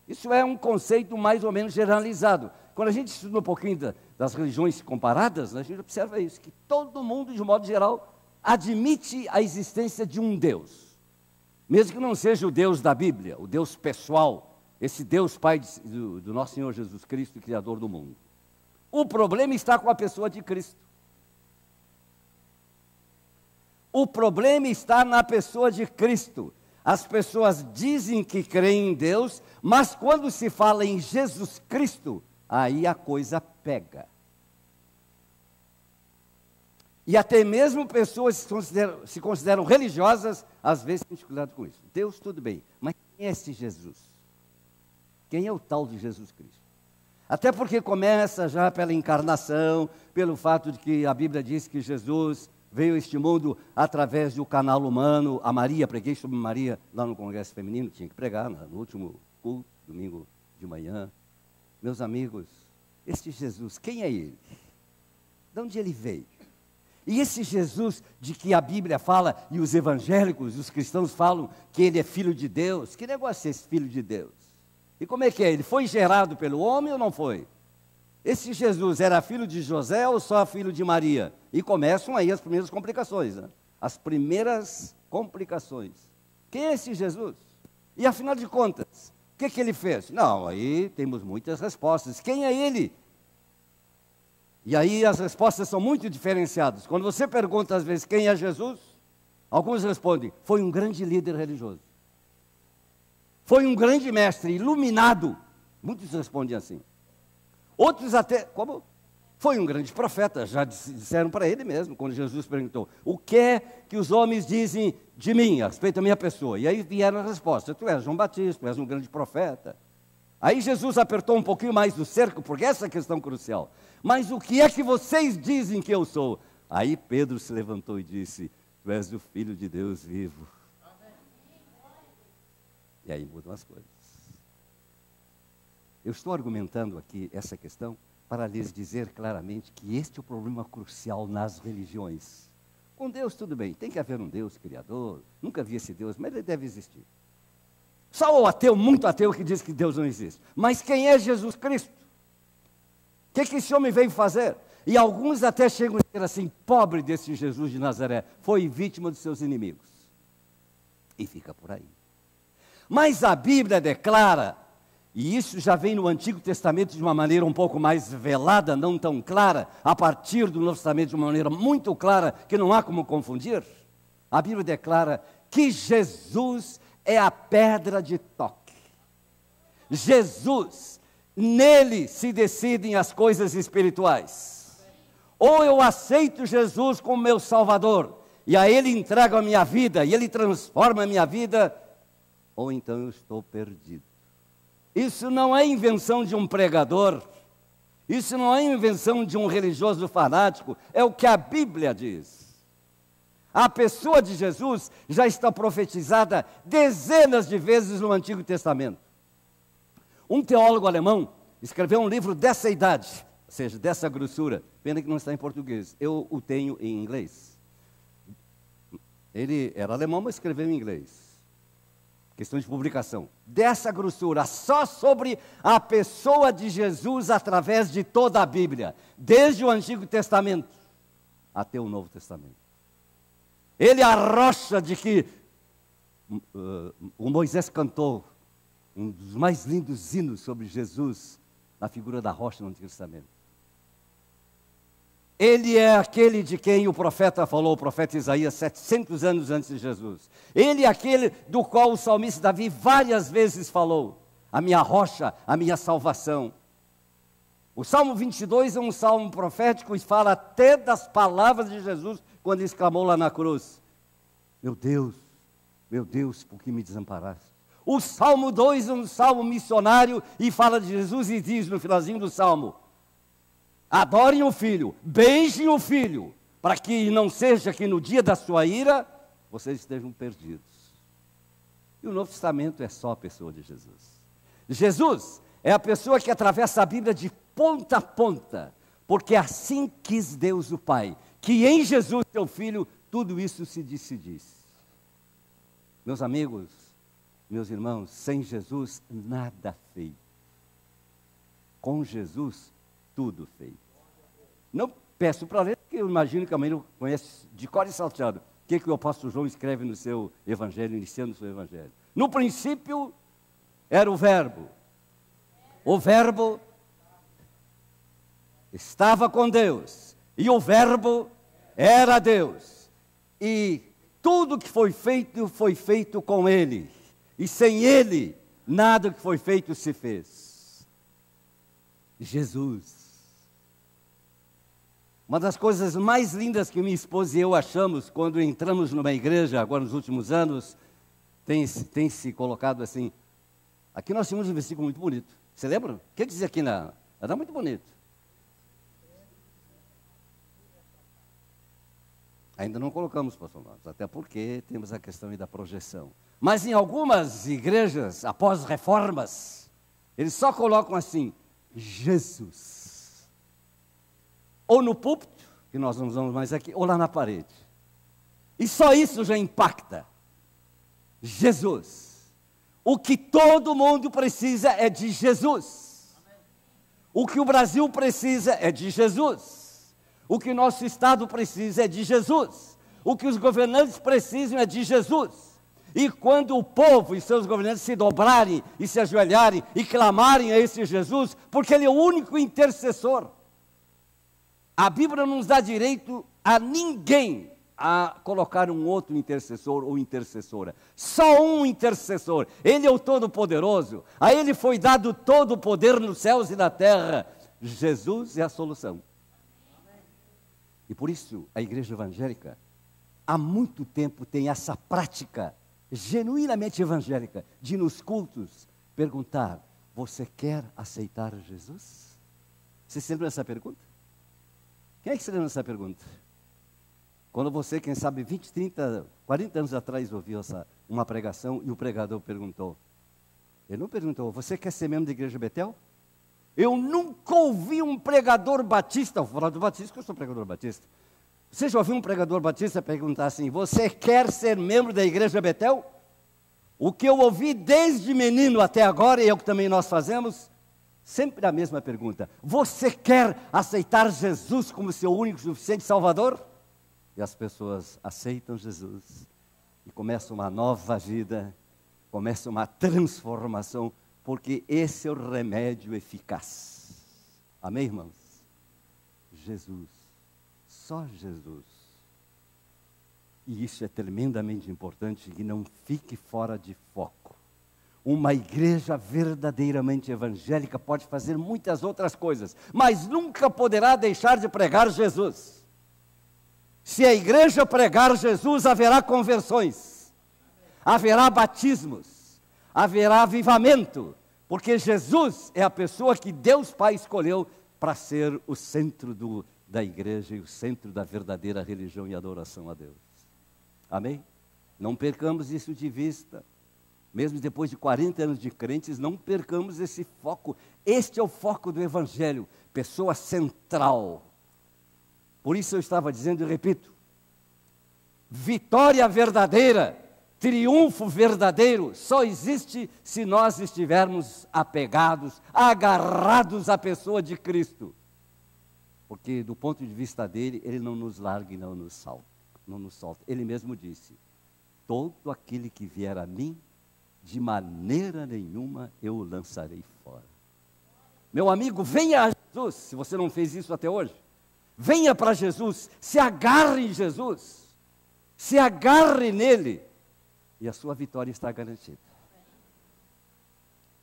Isso é um conceito mais ou menos generalizado. Quando a gente estuda um pouquinho das religiões comparadas, a gente observa isso, que todo mundo, de modo geral, admite a existência de um Deus. Mesmo que não seja o Deus da Bíblia, o Deus pessoal, esse Deus Pai do nosso Senhor Jesus Cristo, Criador do mundo. O problema está com a pessoa de Cristo. O problema está na pessoa de Cristo. As pessoas dizem que creem em Deus, mas quando se fala em Jesus Cristo, aí a coisa pega. E até mesmo pessoas que se consideram religiosas, às vezes têm dificuldade com isso. Deus, tudo bem, mas quem é esse Jesus? Quem é o tal de Jesus Cristo? Até porque começa já pela encarnação, pelo fato de que a Bíblia diz que Jesus veio a este mundo através do canal humano. A Maria, preguei sobre Maria lá no Congresso Feminino, tinha que pregar no último culto, domingo de manhã. Meus amigos, este Jesus, quem é ele? De onde ele veio? E esse Jesus de que a Bíblia fala, e os evangélicos, os cristãos falam que ele é filho de Deus, que negócio é esse filho de Deus? E como é que é? Ele foi gerado pelo homem ou não foi? Esse Jesus era filho de José ou só filho de Maria? E começam aí as primeiras complicações, né? As primeiras complicações. Quem é esse Jesus? E afinal de contas, o que ele fez? Não, aí temos muitas respostas. Quem é ele? E aí as respostas são muito diferenciadas. Quando você pergunta às vezes quem é Jesus, alguns respondem, foi um grande líder religioso. Foi um grande mestre, iluminado. Muitos respondem assim. Outros até, como? Foi um grande profeta, já disseram para ele mesmo, quando Jesus perguntou, o que é que os homens dizem de mim, a respeito da minha pessoa? E aí vieram as respostas, tu és João Batista, tu és um grande profeta. Aí Jesus apertou um pouquinho mais o cerco, porque essa é a questão crucial. Mas o que é que vocês dizem que eu sou? Aí Pedro se levantou e disse, tu és o Filho de Deus vivo. E aí mudam as coisas. Eu estou argumentando aqui essa questão para lhes dizer claramente que este é o problema crucial nas religiões. Com Deus tudo bem, tem que haver um Deus criador, nunca vi esse Deus, mas ele deve existir. Só o ateu, muito ateu, que diz que Deus não existe. Mas quem é Jesus Cristo? O que esse homem veio fazer? E alguns até chegam a dizer assim, pobre desse Jesus de Nazaré, foi vítima dos seus inimigos. E fica por aí. Mas a Bíblia declara, e isso já vem no Antigo Testamento de uma maneira um pouco mais velada, não tão clara, a partir do Novo Testamento de uma maneira muito clara, que não há como confundir. A Bíblia declara que Jesus é a pedra de toque. Jesus, nele se decidem as coisas espirituais. Ou eu aceito Jesus como meu Salvador, e a Ele entrego a minha vida, e Ele transforma a minha vida, ou então eu estou perdido. Isso não é invenção de um pregador, isso não é invenção de um religioso fanático, é o que a Bíblia diz. A pessoa de Jesus já está profetizada dezenas de vezes no Antigo Testamento. Um teólogo alemão escreveu um livro dessa idade, ou seja, dessa grossura, pena que não está em português, eu o tenho em inglês. Ele era alemão, mas escreveu em inglês. Questão de publicação, dessa grossura, só sobre a pessoa de Jesus através de toda a Bíblia, desde o Antigo Testamento até o Novo Testamento. Ele é a rocha de que o Moisés cantou, um dos mais lindos hinos sobre Jesus, na figura da rocha no Antigo Testamento. Ele é aquele de quem o profeta falou, o profeta Isaías, 700 anos antes de Jesus. Ele é aquele do qual o salmista Davi várias vezes falou, a minha rocha, a minha salvação. O Salmo 22 é um salmo profético e fala até das palavras de Jesus, quando ele exclamou lá na cruz, meu Deus, por que me desamparaste? O Salmo 2 é um salmo missionário e fala de Jesus e diz no finalzinho do salmo, adorem o Filho, beijem o Filho, para que não seja que no dia da sua ira, vocês estejam perdidos. E o Novo Testamento é só a pessoa de Jesus. Jesus é a pessoa que atravessa a Bíblia de ponta a ponta, porque assim quis Deus o Pai, que em Jesus, seu Filho, tudo isso se diz. Meus amigos, meus irmãos, sem Jesus, nada feito. Com Jesus, tudo feito. Não peço para ler, porque eu imagino que a mãe não conhece de cor e salteado. O que o apóstolo João escreve no seu evangelho, iniciando o seu evangelho? No princípio, era o verbo. O verbo estava com Deus. E o verbo era Deus. E tudo que foi feito com Ele. E sem Ele, nada que foi feito se fez. Jesus. Uma das coisas mais lindas que minha esposa e eu achamos quando entramos numa igreja, agora nos últimos anos, tem se colocado assim. Aqui nós tínhamos um versículo muito bonito. Você lembra? O que dizia aqui na... Era muito bonito. Ainda não colocamos, pastor Marcos, até porque temos a questão aí da projeção. Mas em algumas igrejas, após reformas, eles só colocam assim, Jesus. Ou no púlpito, que nós não usamos mais aqui, ou lá na parede. E só isso já impacta. Jesus. O que todo mundo precisa é de Jesus. O que o Brasil precisa é de Jesus. O que o nosso Estado precisa é de Jesus. O que os governantes precisam é de Jesus. E quando o povo e seus governantes se dobrarem e se ajoelharem e clamarem a esse Jesus, porque Ele é o único intercessor. A Bíblia não nos dá direito a ninguém a colocar um outro intercessor ou intercessora. Só um intercessor. Ele é o Todo-Poderoso. A Ele foi dado todo o poder nos céus e na terra. Jesus é a solução. E por isso a igreja evangélica há muito tempo tem essa prática genuinamente evangélica de nos cultos perguntar: você quer aceitar Jesus? Você se lembra dessa pergunta? Quem é que se lembra dessa pergunta? Quando você, quem sabe, 20, 30, 40 anos atrás ouviu uma pregação e o pregador perguntou. Ele não perguntou: você quer ser membro da igreja Betel? Eu nunca ouvi um pregador batista, vou falar do batista, porque eu sou pregador batista. Você já ouviu um pregador batista perguntar assim: você quer ser membro da igreja Betel? O que eu ouvi desde menino até agora, e é o que também nós fazemos, sempre a mesma pergunta: você quer aceitar Jesus como seu único e suficiente Salvador? E as pessoas aceitam Jesus e começa uma nova vida, começa uma transformação, porque esse é o remédio eficaz. Amém, irmãos? Jesus. Só Jesus. E isso é tremendamente importante, que não fique fora de foco. Uma igreja verdadeiramente evangélica pode fazer muitas outras coisas, mas nunca poderá deixar de pregar Jesus. Se a igreja pregar Jesus, haverá conversões, haverá batismos, haverá avivamento, porque Jesus é a pessoa que Deus Pai escolheu para ser o centro da igreja e o centro da verdadeira religião e adoração a Deus. Amém? Não percamos isso de vista. Mesmo depois de 40 anos de crentes, não percamos esse foco. Este é o foco do Evangelho, pessoa central. Por isso eu estava dizendo e repito: vitória verdadeira, triunfo verdadeiro, só existe se nós estivermos apegados, agarrados à pessoa de Cristo. Porque do ponto de vista dele, Ele não nos larga e não nos solta. Ele mesmo disse: todo aquele que vier a mim, de maneira nenhuma eu o lançarei fora. Meu amigo, venha a Jesus, se você não fez isso até hoje. Venha para Jesus, se agarre em Jesus, se agarre nele, e a sua vitória está garantida.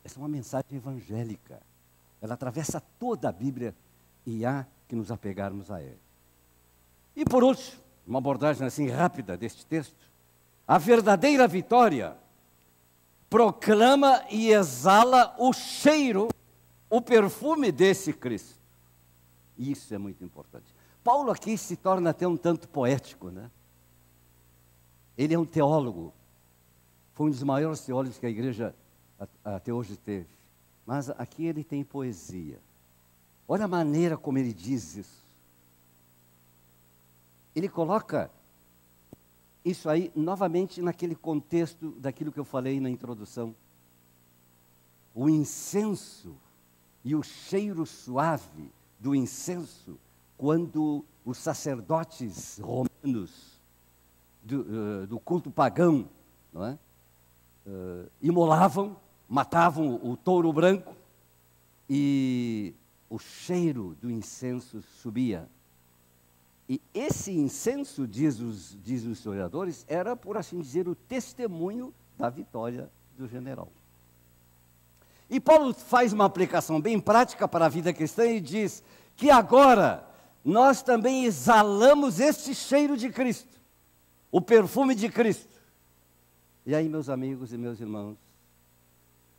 Essa é uma mensagem evangélica, ela atravessa toda a Bíblia e há que nos apegarmos a ela. E por último, uma abordagem assim rápida deste texto: a verdadeira vitória proclama e exala o cheiro, o perfume desse Cristo. Isso é muito importante. Paulo aqui se torna até um tanto poético, né? Ele é um teólogo, foi um dos maiores teólogos que a igreja até hoje teve. Mas aqui ele tem poesia. Olha a maneira como ele diz isso. Ele coloca isso aí novamente naquele contexto daquilo que eu falei na introdução. O incenso e o cheiro suave do incenso, quando os sacerdotes romanos do culto pagão, não é? Imolavam, matavam o touro branco e o cheiro do incenso subia. E esse incenso, diz os historiadores, era, por assim dizer, o testemunho da vitória do general. E Paulo faz uma aplicação bem prática para a vida cristã e diz que agora nós também exalamos este cheiro de Cristo, o perfume de Cristo. E aí, meus amigos e meus irmãos,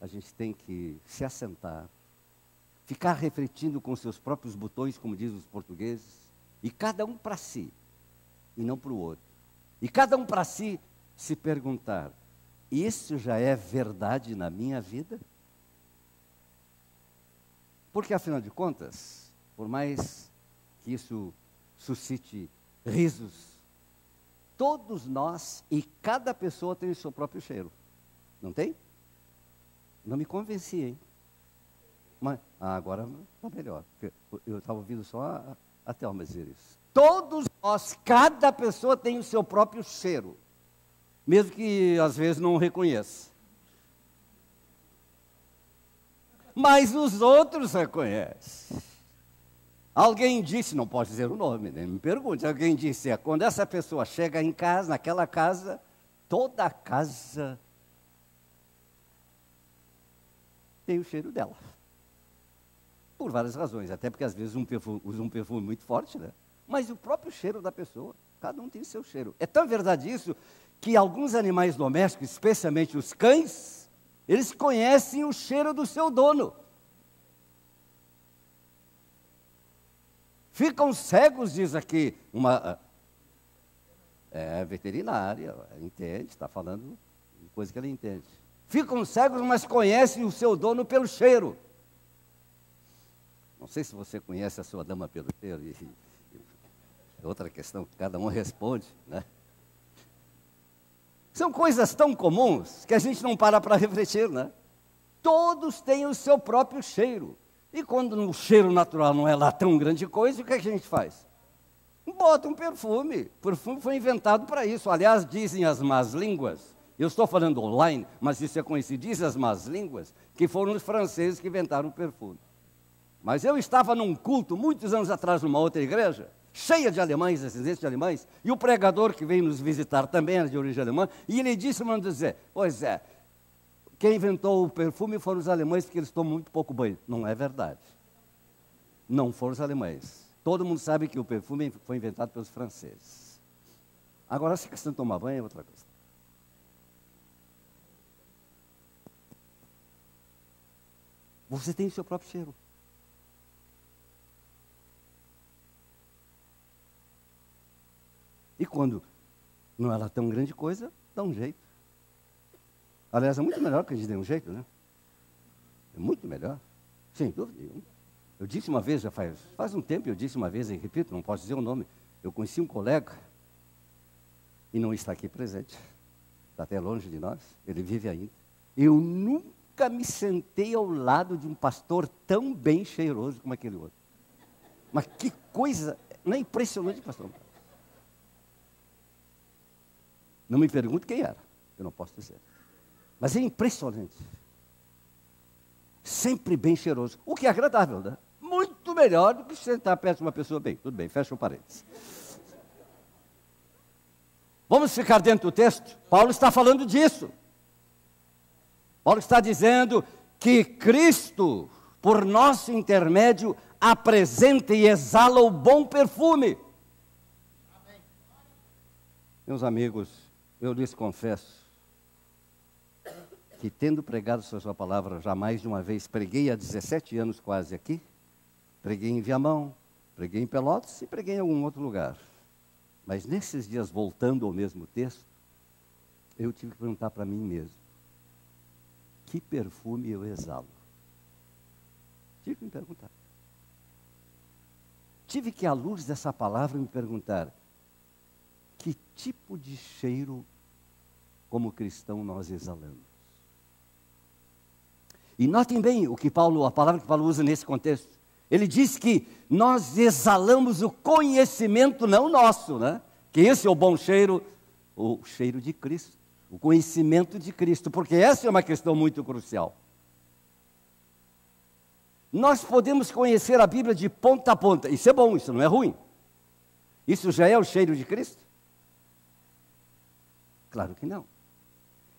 a gente tem que se assentar, ficar refletindo com seus próprios botões, como dizem os portugueses, e cada um para si, e não para o outro. E cada um para si se perguntar: isso já é verdade na minha vida? Porque, afinal de contas, por mais que isso suscite risos, todos nós e cada pessoa tem o seu próprio cheiro. Não tem? Não me convenci, hein? Mas agora está melhor. Eu estava ouvindo só a Thelma dizer isso. Todos nós, cada pessoa tem o seu próprio cheiro. Mesmo que às vezes não reconheça. Mas os outros reconhecem. Alguém disse, não pode dizer o nome, nem me pergunte, alguém disse, quando essa pessoa chega em casa, naquela casa, toda a casa tem o cheiro dela. Por várias razões, até porque às vezes usa um perfume muito forte, né? Mas o próprio cheiro da pessoa, cada um tem o seu cheiro. É tão verdade isso, que alguns animais domésticos, especialmente os cães, eles conhecem o cheiro do seu dono. Ficam cegos, diz aqui, uma veterinária, entende, está falando de coisa que ela entende. Ficam cegos, mas conhecem o seu dono pelo cheiro. Não sei se você conhece a sua dama pelo cheiro, é outra questão que cada um responde, né? São coisas tão comuns que a gente não para refletir, né? Todos têm o seu próprio cheiro. E quando o cheiro natural não é lá tão grande coisa, o que a gente faz? Bota um perfume. O perfume foi inventado para isso. Aliás, dizem as más línguas, eu estou falando online, mas isso é conhecido, dizem as más línguas, que foram os franceses que inventaram o perfume. Mas eu estava num culto, muitos anos atrás, numa outra igreja, cheia de alemães, descendentes de alemães, e o pregador que veio nos visitar também era de origem alemã, e ele disse, mandou dizer, pois é, quem inventou o perfume foram os alemães, porque eles tomam muito pouco banho. Não é verdade. Não foram os alemães. Todo mundo sabe que o perfume foi inventado pelos franceses. Agora, essa questão de tomar banho é outra coisa. Você tem o seu próprio cheiro. E quando não era tão grande coisa, dá um jeito. Aliás, é muito melhor que a gente dê um jeito, né? É muito melhor, sem dúvida nenhuma. Eu disse uma vez, já faz um tempo, eu disse uma vez, e repito, não posso dizer o nome, eu conheci um colega, e não está aqui presente, está até longe de nós, ele vive ainda. Eu nunca me sentei ao lado de um pastor tão bem cheiroso como aquele outro. Mas que coisa, não é impressionante, pastor? Não me pergunte quem era, eu não posso dizer. Mas é impressionante. Sempre bem cheiroso. O que é agradável, né? Muito melhor do que sentar perto de uma pessoa bem. Tudo bem, fecha o parênteses. Vamos ficar dentro do texto? Paulo está falando disso. Paulo está dizendo que Cristo, por nosso intermédio, apresenta e exala o bom perfume. Amém. Meus amigos, eu lhes confesso que, tendo pregado a sua palavra já mais de uma vez, preguei há 17 anos quase aqui, preguei em Viamão, preguei em Pelotas e preguei em algum outro lugar. Mas nesses dias, voltando ao mesmo texto, eu tive que perguntar para mim mesmo, que perfume eu exalo? Tive que me perguntar. Tive que, à luz dessa palavra, me perguntar, que tipo de cheiro, como cristão, nós exalamos? E notem bem a palavra que Paulo usa nesse contexto. Ele diz que nós exalamos o conhecimento não nosso, né? Que esse é o bom cheiro, o cheiro de Cristo, o conhecimento de Cristo, porque essa é uma questão muito crucial. Nós podemos conhecer a Bíblia de ponta a ponta, isso é bom, isso não é ruim. Isso já é o cheiro de Cristo? Claro que não.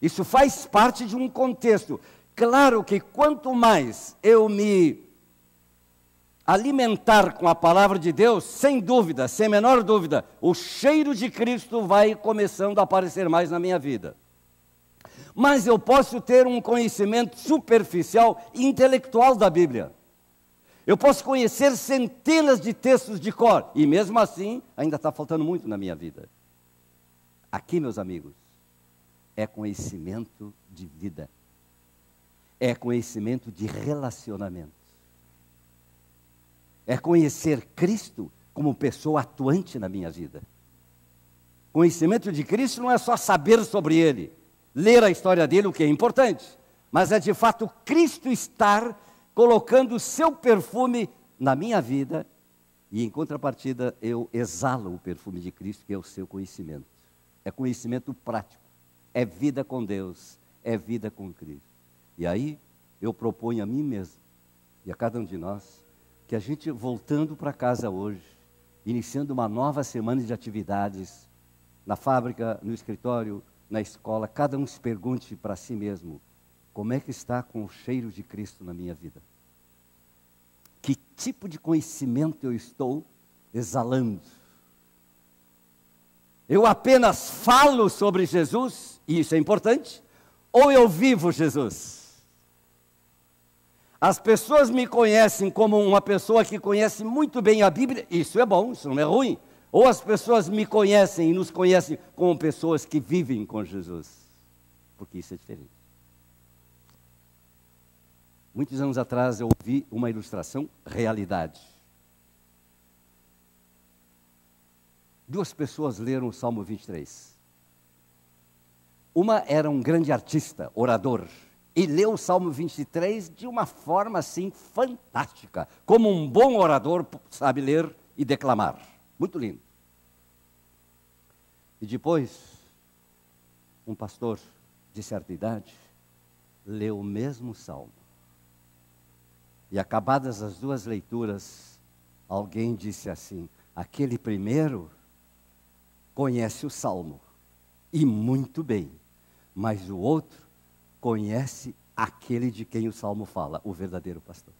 Isso faz parte de um contexto. Claro que quanto mais eu me alimentar com a palavra de Deus, sem dúvida, sem a menor dúvida, o cheiro de Cristo vai começando a aparecer mais na minha vida. Mas eu posso ter um conhecimento superficial e intelectual da Bíblia. Eu posso conhecer centenas de textos de cor, e mesmo assim, ainda está faltando muito na minha vida. Aqui, meus amigos, é conhecimento de vida. É conhecimento de relacionamento. é conhecer Cristo como pessoa atuante na minha vida. Conhecimento de Cristo não é só saber sobre Ele, ler a história dele, o que é importante, mas é de fato Cristo estar colocando o seu perfume na minha vida, e em contrapartida eu exalo o perfume de Cristo, que é o seu conhecimento. É conhecimento prático, é vida com Deus, é vida com Cristo. E aí eu proponho a mim mesmo e a cada um de nós, que a gente voltando para casa hoje, iniciando uma nova semana de atividades, na fábrica, no escritório, na escola, cada um se pergunte para si mesmo, como é que está com o cheiro de Cristo na minha vida? Que tipo de conhecimento eu estou exalando? Eu apenas falo sobre Jesus, e isso é importante, ou eu vivo Jesus? As pessoas me conhecem como uma pessoa que conhece muito bem a Bíblia, isso é bom, isso não é ruim. Ou as pessoas me conhecem e nos conhecem como pessoas que vivem com Jesus, porque isso é diferente. Muitos anos atrás eu ouvi uma ilustração, realidade. Duas pessoas leram o Salmo 23. Uma era um grande artista, orador, e leu o Salmo 23 de uma forma assim fantástica, como um bom orador sabe ler e declamar. Muito lindo. E depois, um pastor de certa idade leu o mesmo salmo. E acabadas as duas leituras, alguém disse assim, aquele primeiro conhece o salmo, e muito bem, mas o outro conhece aquele de quem o salmo fala, o verdadeiro pastor.